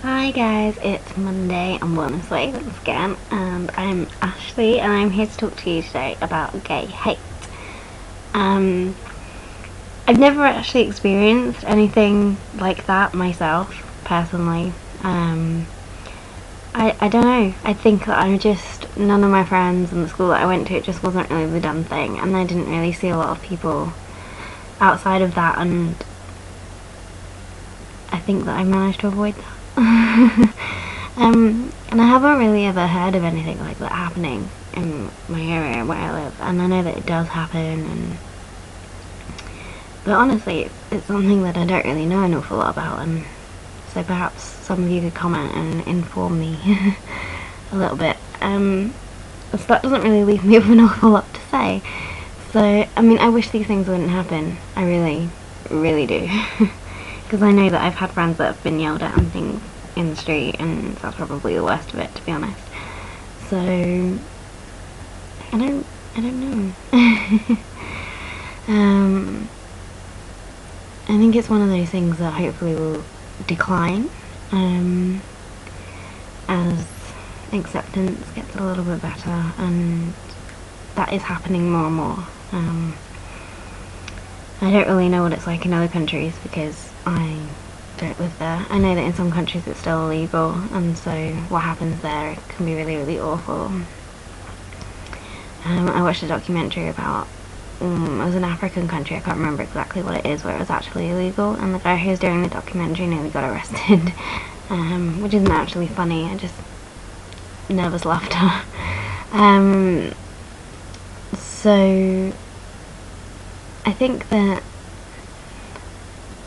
Hi guys, it's Monday and Wednesday once again, and I'm Ashley and I'm here to talk to you today about gay hate. I've never actually experienced anything like that myself, personally. I don't know, I think that none of my friends in the school that I went to, it just wasn't really the done thing, and I didn't really see a lot of people outside of that, and I think that I managed to avoid that. And I haven't really ever heard of anything like that happening in my area where I live, and I know that it does happen, but honestly it's something that I don't really know an awful lot about, and so perhaps some of you could comment and inform me a little bit. So that doesn't really leave me with an awful lot to say. So, I mean, I wish these things wouldn't happen. I really, really do. Because I know that I've had friends that have been yelled at and things in the street, and that's probably the worst of it, to be honest. So, I don't know. I think it's one of those things that hopefully will decline as acceptance gets a little bit better, and that is happening more and more. I don't really know what it's like in other countries because I don't live there. I know that in some countries it's still illegal, and so what happens there can be really, really awful. I watched a documentary about, it was an African country, I can't remember exactly what it is, where it was actually illegal, and the guy who was doing the documentary nearly got arrested, which isn't actually funny, I just nervous laughter. So I think that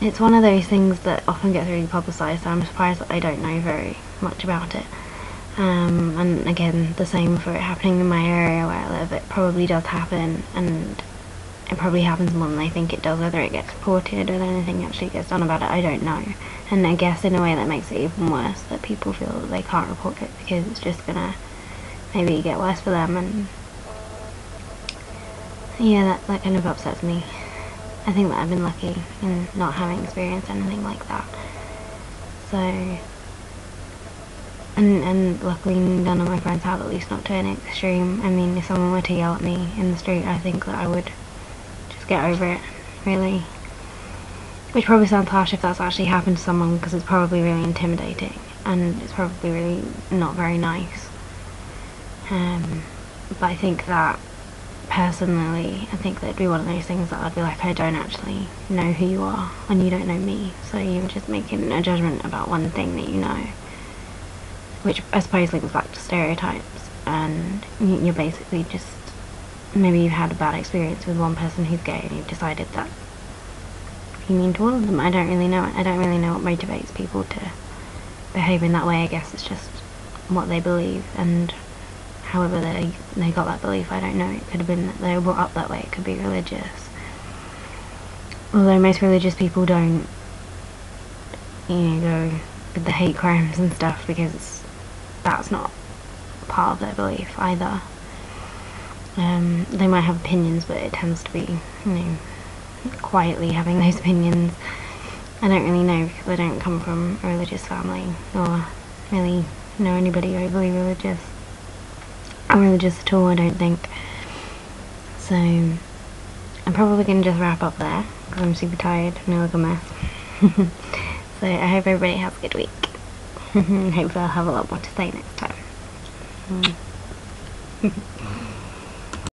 it's one of those things that often gets really publicised, so I'm surprised that I don't know very much about it. And again, the same for it happening in my area where I live. It probably does happen, and it probably happens more than I think it does. Whether it gets reported or anything actually gets done about it, I don't know. And I guess in a way that makes it even worse, that people feel that they can't report it because it's just gonna maybe get worse for them, and yeah, that kind of upsets me. I think that I've been lucky in not having experienced anything like that. So, and luckily none of my friends have, at least not to an extreme. I mean, if someone were to yell at me in the street, I think that I would just get over it, really. Which probably sounds harsh if that's actually happened to someone, because it's probably really intimidating, and it's probably really not very nice. But I think that personally, I think that it'd be one of those things that I'd be like, I don't actually know who you are, and you don't know me, so you're just making a judgment about one thing that you know, which I suppose links back to stereotypes, and you're basically just, maybe you've had a bad experience with one person who's gay, and you've decided that you mean to all of them. I don't really know what motivates people to behave in that way. I guess it's just what they believe, and however they got that belief, I don't know. It could have been that they were brought up that way, it could be religious. Although most religious people don't, go with the hate crimes and stuff, because that's not part of their belief either. They might have opinions, but it tends to be, quietly having those opinions. I don't really know, because I don't come from a religious family, or really know anybody overly religious. I'm religious at all, I don't think. So I'm probably going to just wrap up there, because I'm super tired and I look a mess. So I hope everybody has a good week. Hopefully I'll have a lot more to say next time.